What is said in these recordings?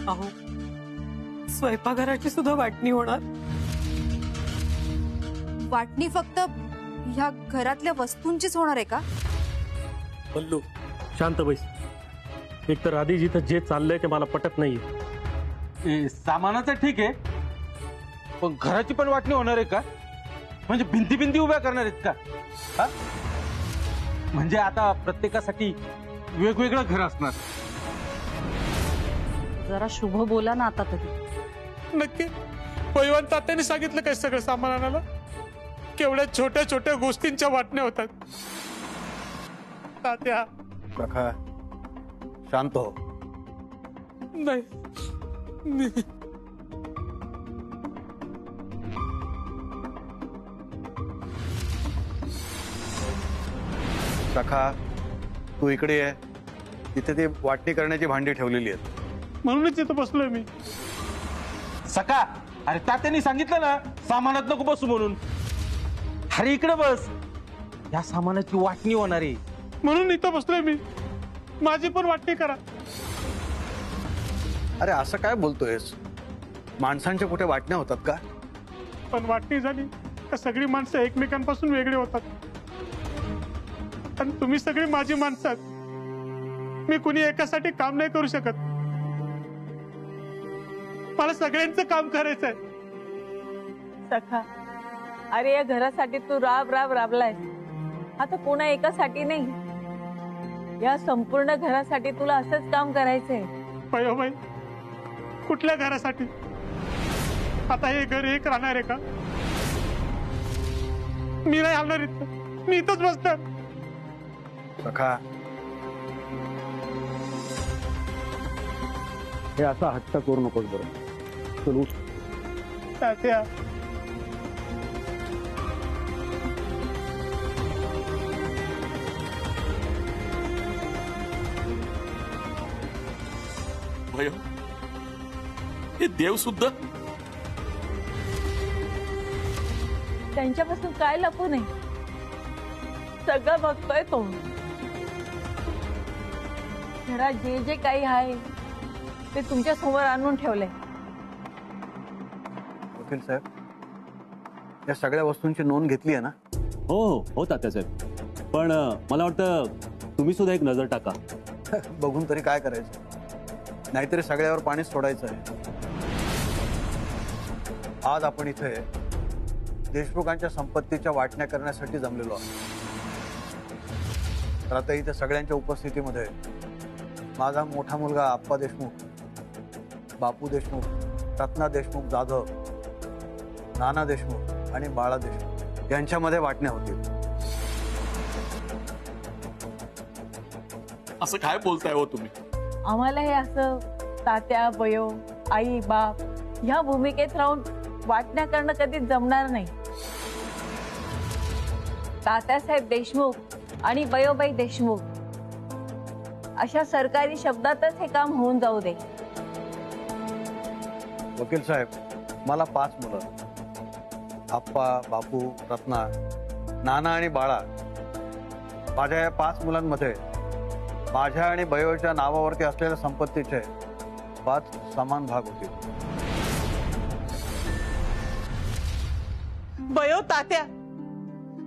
अहो, स्वयंपाकघराची सुद्धा वाटणी होणार? वाटणी फक्त ह्या घरातल्या वस्तूंचीच होणार आहे का? पल्लू शांत बैस. एक तर आधी जिथं जे चाललंय ते मला पटत नाहीये. सामानाचं ठीक आहे, पण घराची पण वाटणी होणार आहे का? म्हणजे भिंती भिंती उभ्या करणार आहेत का? हा? म्हणजे आता प्रत्येकासाठी वेगवेगळं घर असणार. जरा शुभ बोला ना आता तरी. नक्की पैवान तात्याने सांगितलं काय सगळं सामान आणायला? केवढ्या छोट्या छोट्या गोष्टींच्या वाटण्या होतात. तात्या प्रखा शांत हो. नाही, प्रखा तू इकडे ये. तिथे ती वाटणी करण्याची भांडी ठेवलेली आहेत. म्हणूनच इथं बसलोय मी. सका, अरे तात्याने सांगितलं ना सामानात नको बसू म्हणून. अरे इकडे बस, या सामानाची वाटणी होणार आहे. म्हणून इथं बसलोय मी. माझी पण वाटणी करा. अरे असं काय बोलतोयस? माणसांच्या कुठे वाटण्या होतात का? पण वाटणी झाली का सगळी माणसं एकमेकांपासून वेगळी होतात. आणि तुम्ही सगळी माझी माणसं आहात. मी कुणी एकासाठी काम नाही करू शकत. मला सगळ्यांचं काम करायचंय. सखा, अरे या घरासाठी तू राब राब राबलाय. आता कोणा एकासाठी नाही, या संपूर्ण घरासाठी तुला असंच काम करायचंय. बाई, कुठल्या घरासाठी? आता हे घर एक राहणार आहे का? मी नाही हलणार इथं. मी इथंच बसणार. प्रखा हे असा हट्ट करू नकोस बरं. चल उठ. तात्या, भय हे देव सुद्धा त्यांच्यापासून काय लपू नये, सगळं बघतोय तो. घरात जे जे काही आहे ते तुमच्या समोर आणून ठेवलंय. वकील साहेब, या सगळ्या वस्तूंची नोंद घेतली आहे ना? हो हो हो तात्यासाहेब, पण मला वाटतं तुम्ही सुद्धा एक नजर टाका. बघून तरी काय करायचं? नाहीतरी सगळ्यावर पाणीच सोडायचं आहे. आज आपण इथे देशमुखांच्या संपत्तीच्या वाटण्या करण्यासाठी जमलेलो आहोत. तर आता इथे सगळ्यांच्या उपस्थितीमध्ये माझा मोठा मुलगा आप्पा देशमुख, बापू देशमुख, रत्ना देशमुख जाधव, नाना देशमुख आणि बाळा देशमुख यांच्यामध्ये वाटण्या होतील. असं काय बोलताय हो तुम्ही? आम्हाला हे असं तात्या, बयो, आई, बाप ह्या भूमिकेत राहून वाटण्या करणं कधीच जमणार नाही. तात्यासाहेब देशमुख आणि बयोबाई देशमुख अशा सरकारी शब्दातच हे काम होऊन जाऊ दे. वकील साहेब, मला 5 मुलं, आप्पा, बापू, रत्ना, नाना आणि बाळा. माझ्या या 5 मुलांमध्ये माझ्या आणि बयोच्या नावावरती असलेल्या संपत्तीचे 5 समान भाग होतील. बयो तात्या,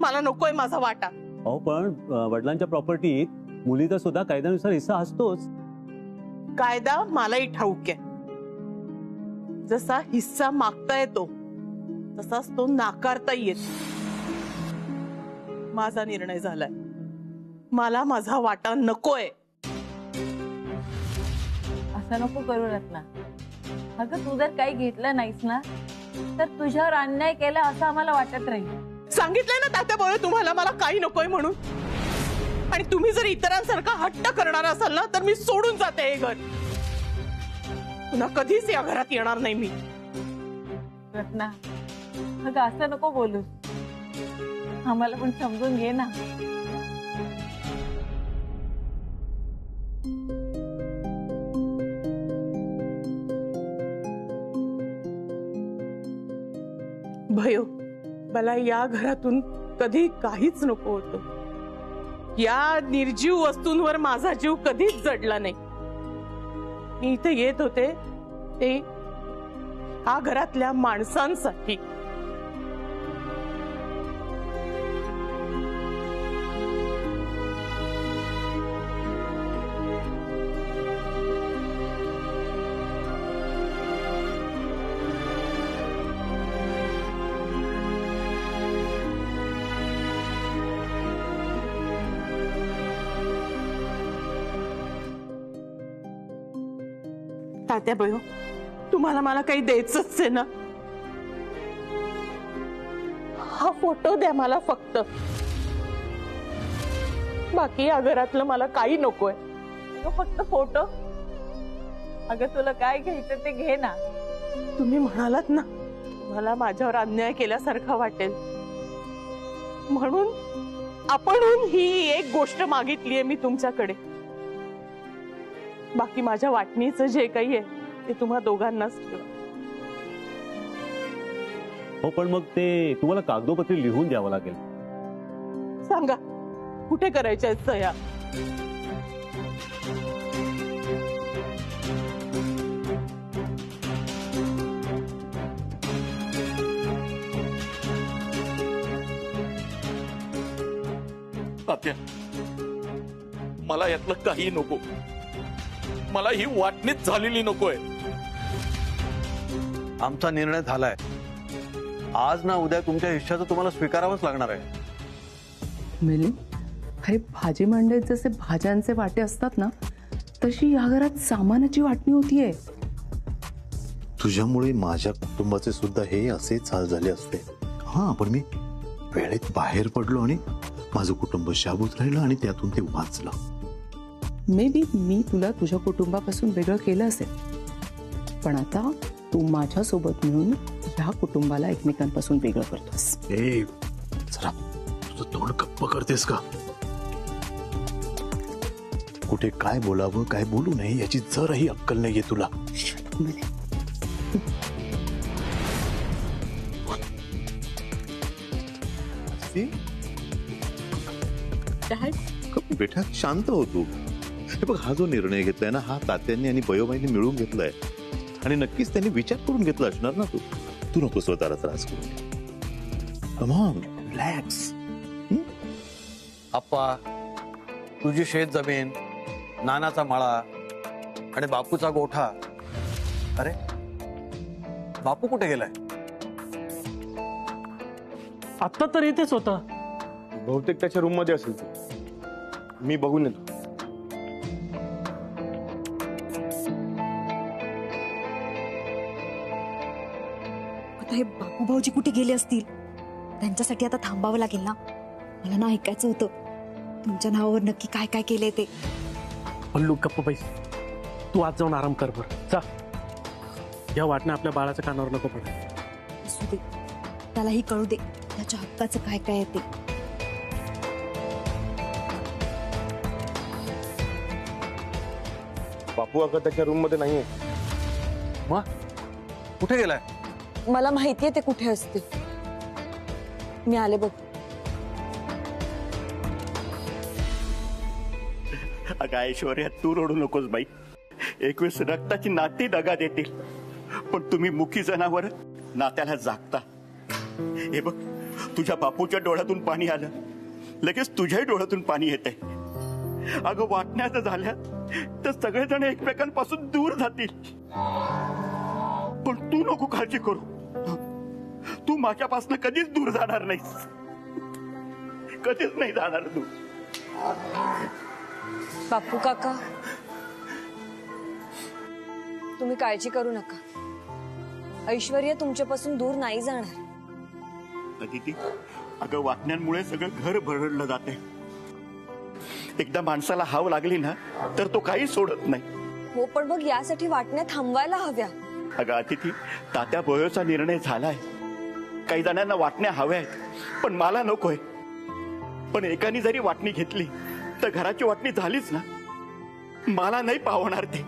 मला नकोय माझा वाटा. अहो पण वडिलांच्या प्रॉपर्टीत मुलीचा सुद्धा कायद्यानुसार हिस्सा असतोच. कायदा मलाही ठाऊक आहे. जसा हिस्सा मागता येतो तसाच तो नाकारता येत. माझा निर्णय झालाय. मला माझा वाटा नकोय. असं नको करू रत्ना. अगं तू जर काही घेतलं नाहीस ना तर तुझ्यावर अन्याय केला असं आम्हाला वाटत राहील. सांगितलंय ना तात्या बयो तुम्हाला मला काही नकोय म्हणून. आणि तुम्ही जर इतरांसारखा हट्ट करणार असाल ना तर मी सोडून जाते हे घर. पुन्हा कधीच या घरात येणार नाही मी. रत्ना, अगं असं नको बोलू. आम्हाला पण समजून घे ना. भयो, मला या घरातून कधी काहीच नको होतं. या निर्जीव वस्तूंवर माझा जीव कधीच जडला नाही. मी इथे येत होते ते ह्या घरातल्या माणसांसाठी. तात्याबाई, तुम्हाला मला काही द्यायचंच आहे ना? हा फोटो द्या मला फक्त. बाकी या घरातलं मला काही नकोय. फक्त फोटो? अगं तुला काय घ्यायचं ते घे ना. तुम्ही म्हणालात ना मला माझ्यावर अन्याय केल्यासारखा वाटेल, म्हणून आपणहून ही एक गोष्ट मागितलीये मी तुमच्याकडे. बाकी माझ्या वाटणीचं जे काही आहे ते तुम्हा दोघांनाच ठेवा. हो, पण मग ते तुम्हाला कागदोपत्री लिहून द्यावं लागेल. सांगा कुठे करायच्या आहेत सह्या? तात्या, मला यातलं काही नको. मला ही वाटणीच झालेली नकोय. आमचा निर्णय झालाय. आज ना उद्या तुमच्या हिश्श्याचं तुम्हाला स्वीकारावंच लागणार आहे. मिली, अरे भाजी मंडईत जसे भाज्यांचे वाटे असतात ना, तशी या घरात सामानाची वाटणी होतीये. तुझ्यामुळे माझ्या कुटुंबाचे सुद्धा हे असेच हाल झाले असते. हा, पण मी वेळेत बाहेर पडलो आणि माझं कुटुंब शाबूत राहिलं आणि त्यातून ते वाचलं. मे बी मी तुला तुझ्या कुटुंबापासून वेगळं केलं असेल, पण आता तू माझ्यासोबत मिळून ह्या कुटुंबाला एकमेकांपासून वेगळं करतोस. ए, जरा तुझं तोंड गप्प करतेस का? कुठे काय बोलावं काय बोलू नये याची जराही अक्कल नाहीये तुला. बेटा शांत हो तू. हे बघ, हा जो निर्णय घेतलाय ना, हा तात्यांनी आणि बयोबाईंनी मिळून घेतलाय आणि नक्कीच त्यांनी विचार करून घेतला असणार ना. तू नको स्वतःला त्रास करू. Come on, relax. आप्पा, तुझी शेत जमीन, नानाचा मळा आणि बापूचा गोठा. अरे बापू कुठे गेलाय? आत्ता तर इथेच होता. बहुतेक त्याच्या रूम मध्ये असेल. मी बघून येतो. आता हे बापू भाऊजी कुठे गेले असतील? त्यांच्यासाठी आता थांबावं लागेल ना. मला ना ऐकायचं होतं तुमच्या नावावर नक्की काय काय केलंय ते. पल्लू, गप्प बैस. तू आज जाऊन आराम कर बर. जा. या वाटण्या आपल्या बाळाच्या कानावर नको पडायला. असू दे, त्यालाही कळू दे त्याच्या हक्काचं काय काय आहे ते. बापू आता त्याच्या रूम मध्ये नाहीये. मग कुठे गेलाय? मला माहितीये ते कुठे असते. मी आले बघ. अगं ऐश्वर्या, तू रडू नकोस बाई. एक वेळेस रक्ताची नाती दगा देतील, पण तुम्ही मुखी जनावर नात्याला जागता. हे बघ, तुझ्या बापूच्या डोळ्यातून पाणी आलं, लगेच तुझ्याही डोळ्यातून पाणी येतंय. अगं वाटण्याचं झाल्या तर सगळेजण एकमेकांपासून दूर जातील, पण तू नको काळजी करू. तू माझ्यापासून कधीच दूर जाणार नाहीस. कधीच नाही जाणार तू. बापू काका, तुम्ही काळजी करू नका. ऐश्वर्या तुमच्यापासून दूर नाही जाणार. अदिती, अगं वाटण्यांमुळे सगळं घर भरडलं जाते. एकदा माणसाला हाव लागली ना तर तो काही सोडत नाही. हो, पण मग यासाठी वाटण्या थांबवायला हव्या. अगं अदिती, तात्या बयोचा निर्णय झालाय. काही जणांना वाटण्या हव्या आहेत, पण मला नकोय. पण एकाने जरी वाटणी घेतली तर घराची वाटणी झालीच ना. मला नाही पावणार ते.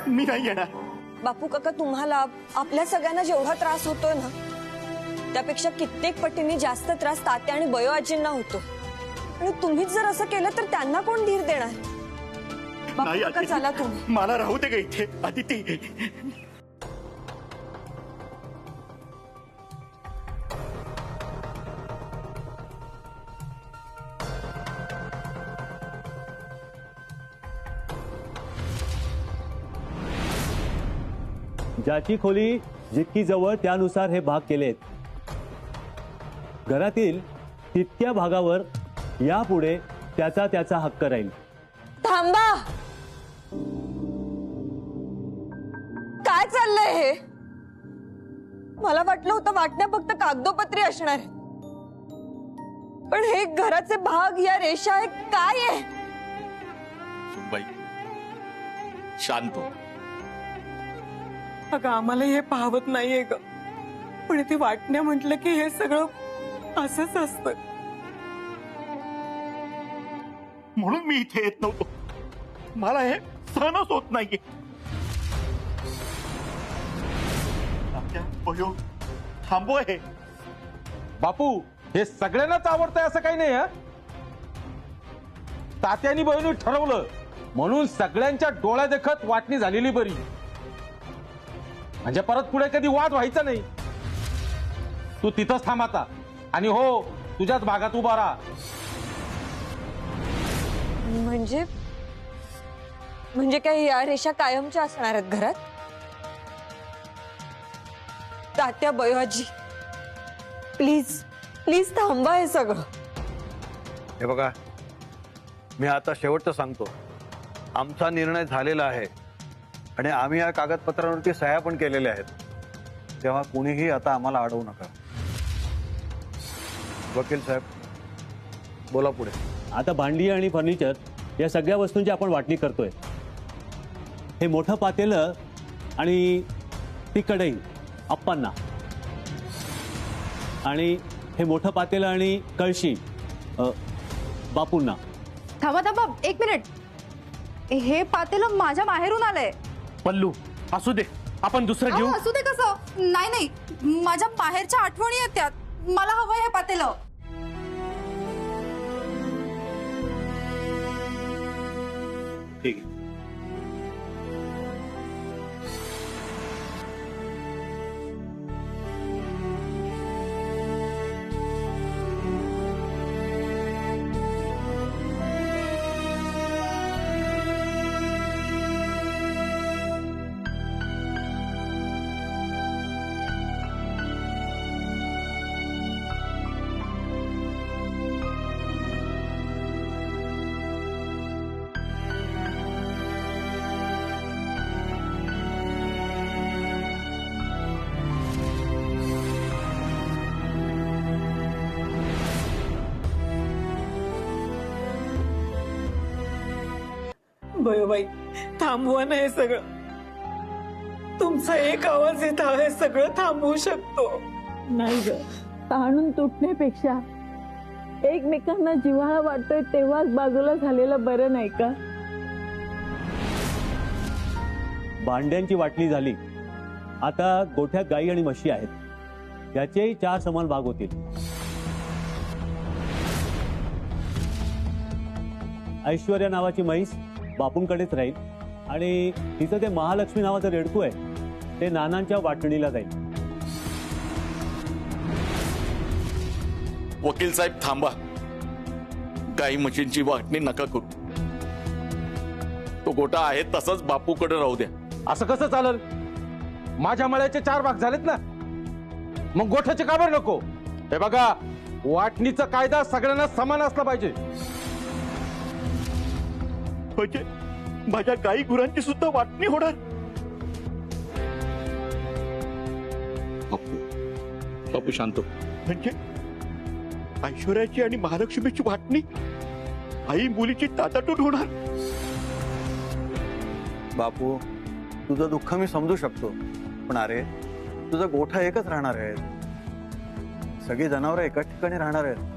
मी नाही येणार. बापू काका, तुम्हाला आपल्या सगळ्यांना जेवढा त्रास होतोय ना, त्यापेक्षा कित्येक पटीने जास्त त्रास तात्या आणि बयो आजींना होतो. आणि तुम्हीच जर असं केलं तर त्यांना कोण धीर देणार? नाही चला तुम्ही. मला राहू दे ग इथे. अदिती, ज्याची खोली जितकी जवळ त्यानुसार हे भाग केलेत. घरातील तितक्या भागावर यापुढे त्याचा हक्क राहील. थांबा. काय चाललंय हे? मला वाटलं होतं वाटण्या फक्त कागदोपत्री असणार आहे, पण हे घराचे भाग, या रेषा, हे काय आहे? बाई शांत हो. अगं आम्हाला हे पाहवत नाहीये ग, पण ते वाटण्या म्हटलं की हे सगळं असंच असतं. म्हणून मी इथे येत नव्हतो. मला हे सहनच होत नाहीये. थांबव हे. बापू, हे सगळ्यांनाच आवडतंय असं काही नाही. तात्यानी बहिणी ठरवलं म्हणून सगळ्यांच्या डोळ्या देखत वाटणी झालेली बरी, म्हणजे परत पुढे कधी वाद व्हायचा नाही. तू तिथंच थांब आता, आणि हो, तुझ्याच भागात उभा राहा. म्हणजे काय या रेषा कायमच्या असणार आहेत घरात? तात्या, बयोआजी, प्लीज प्लीज थांबा हे सगळं. हे बघा, मी आता शेवटचं सांगतो. आमचा निर्णय झालेला आहे आणि आम्ही या कागदपत्रांवरती सह्या पण केलेल्या आहेत. तेव्हा कुणीही आता आम्हाला अडवू नका. वकील साहेब, बोला पुढे. आता भांडी आणि फर्निचर या सगळ्या वस्तूंची आपण वाटणी करतोय. हे मोठं पातेलं आणि ती कढई आप्पांना, आणि हे मोठं पातेलं आणि कळशी बापूंना. थांबा थांबा, एक मिनिट. हे पातेलं माझ्या माहेरून आलंय. पल्लू, असू दे, आपण दुसरं घेऊ. असू दे कसं? नाही नाही, माझ्या माहेरच्या आठवणी आहेत त्यात. मला हवंय हे पातेलं. ठीक आहे. बयोबाई, थांबवा ना हे सगळं. तुमचा एक आवाज येत हे सगळं थांबवू शकतो. नाही ग, ताणून तुटण्यापेक्षा एकमेकांना जिव्हाळा वाटतोय तेव्हाच बाजूला झालेलं बरं नाही का? भांड्यांची वाटणी झाली. आता गोठ्यात गाई आणि म्हशी आहेत, याचेही 4 समान भाग होतील. ऐश्वर्या नावाची म्हैस बापूंकडेच राहील, आणि तिचं ते महालक्ष्मी नावाचं रेडकू आहे ते नानांच्या वाटणीला जाईल. वकील साहेब थांबा. गाई म्हशींची वाटणी नका करू. तो गोटा आहे तसंच बापूकडे राहू द्या. असं कसं चालेल? माझ्या मळ्याचे 4 भाग झालेत ना, मग गोठ्याचे का बरं नको? हे बघा, वाटणीचा कायदा सगळ्यांना समान असला पाहिजे. म्हणजे माझ्या गाई गुरांची सुद्धा वाटणी होणार? बापू शांत. म्हणजे ऐश्वर्याची आणि महालक्ष्मीची वाटणी आई मुलीची ताटातूट होणार? बापू, तुझं दुःख मी समजू शकतो, पण अरे, तुझा गोठा एकच राहणार आहे. सगळी जनावरं एकाच ठिकाणी राहणार आहेत.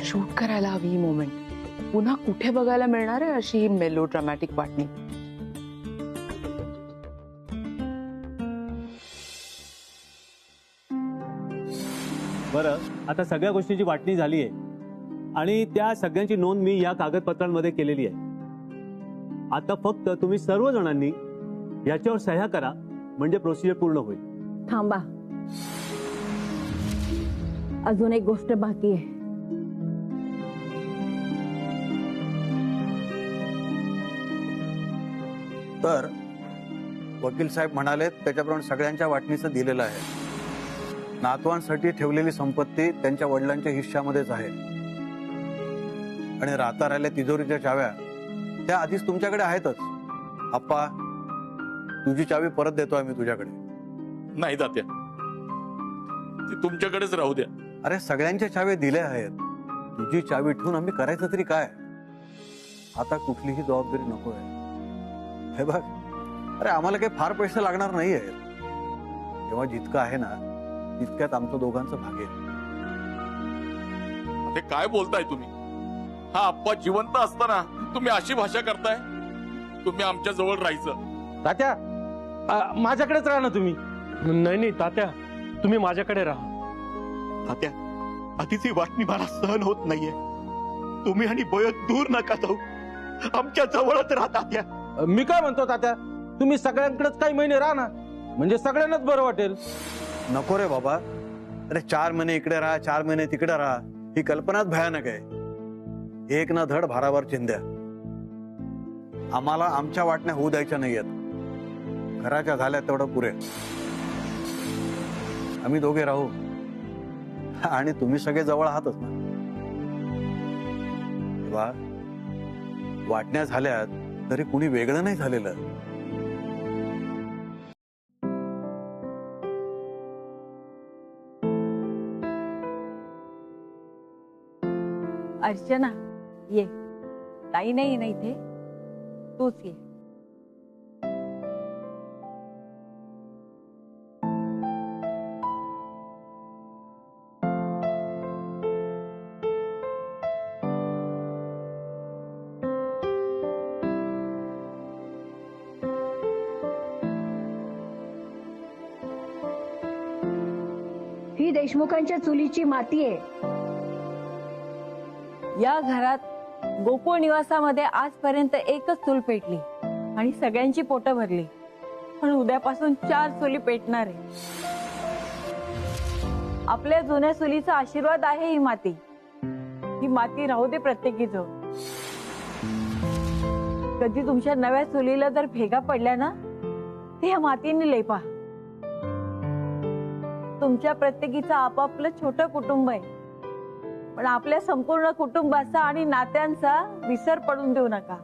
शूट करायला हवी ही मोमेंट. पुन्हा कुठे बघायला मिळणार आहे अशी ही मेलो ड्रामॅटिक वाटणी? बरं, आता सगळ्या गोष्टींची वाटणी झाली आहे आणि त्या सगळ्यांची नोंद मी या कागदपत्रांमध्ये केलेली आहे. आता फक्त तुम्ही सर्वजणांनी याच्यावर सह्या करा, म्हणजे प्रोसिजर पूर्ण होईल. थांबा, अजून एक गोष्ट बाकी आहे. तर वकील साहेब म्हणाले त्याच्याप्रमाणे सगळ्यांच्या वाटणीचं दिलेलं आहे. नातवांसाठी ठेवलेली संपत्ती त्यांच्या वडिलांच्या हिश्श्यामध्येच आहे. आणि राहता राहिल्या तिजोरीच्या चाव्या त्या आधीच तुमच्याकडे आहेतच. आप्पा, तुझी चावी परत देतो आम्ही तुझ्याकडे. नाही तात्या, ती तुमच्याकडेच राहू द्या. अरे सगळ्यांच्या चाव्या दिल्या आहेत, तुझी चावी ठेवून आम्ही करायचं तरी काय? आता कुठलीही जबाबदारी नको आहे. हे बघ, अरे आम्हाला काही फार पैसे लागणार नाहीये. तेव्हा जितकं आहे ना तितक्यात आमचं दोघांचं भागेल. ते काय बोलताय तुम्ही? हा आप्पा जिवंत असताना तुम्ही अशी भाषा करताय? तुम्ही आमच्या जवळ राहायचं. तात्या, माझ्याकडेच राहा ना तुम्ही. नाही तात्या, तुम्ही माझ्याकडे राहा. तात्या, आधीची वाटणी मला सहन होत नाहीये. तुम्ही आणि बय दूर नका जाऊ, आमच्या जवळच राहा तात्या. मी काय म्हणतो तात्या, तुम्ही सगळ्यांकडेच काही महिने राहा ना, म्हणजे सगळ्यांनाच बरं वाटेल. नको रे बाबा. अरे 4 महिने इकडे राहा, 4 महिने तिकडे राहा, ही कल्पनाच भयानक आहे. एक ना धड भाराभर चिंध्या. आम्हाला आमच्या वाटण्या होऊ द्यायच्या नाहीयेत. घराच्या झाल्या तेवढं पुरे. आम्ही दोघे राहू आणि तुम्ही सगळे जवळ आहातच ना. तेव्हा वाटण्या झाल्यात तरी कुणी वेगळं नाही झालेलं. अर्चना, ये. ताई नाही ना इथे, तूच ये. ही देशमुखांच्या चुलीची माती आहे. या घरात गोकुळ निवासामध्ये आजपर्यंत एकच चूल पेटली आणि सगळ्यांची पोटं भरली. पण उद्यापासून 4 चुली पेटणार आहे. आपल्या जुन्या चुलीचा आशीर्वाद आहे ही माती. ही माती राहू दे प्रत्येकीजवळ. कधी तुमच्या नव्या चुलीला जर भेगा पडल्या ना, ते या मातीने लेपा. तुमच्या प्रत्येकीचं आपापलं छोटं कुटुंब आहे, पण आपल्या संपूर्ण कुटुंबाचा आणि नात्यांचा विसर पडून देऊ नका.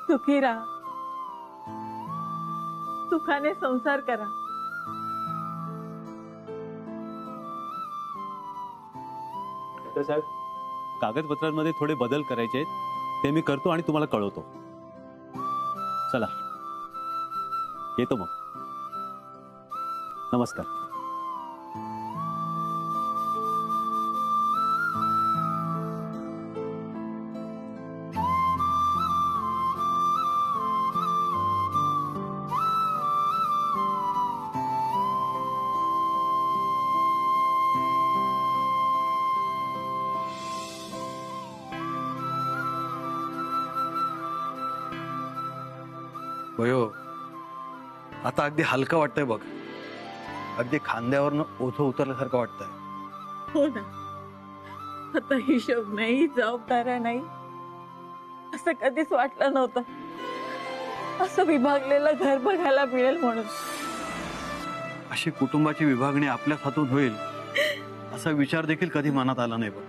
सुखी राहा, सुखाने संसार करा. साहेब, कागदपत्रांमध्ये थोडे बदल करायचे आहेत, ते मी करतो आणि तुम्हाला कळवतो. चला, येतो मग. नमस्कार. वयो, आता अगदी हलकं वाटतंय बघ. अगदी खांद्यावरनं ओझं उतरल्यासारखं वाटतंय. हो ना, आता हिशोब नाही, जबाबदाऱ्या नाही, असं कधीच वाटलं नव्हतं. असं विभागलेलं घर बघायला मिळेल म्हणून. अशी कुटुंबाची विभागणी आपल्याच हातून होईल असा विचार देखील कधी मनात आला नाही बघ.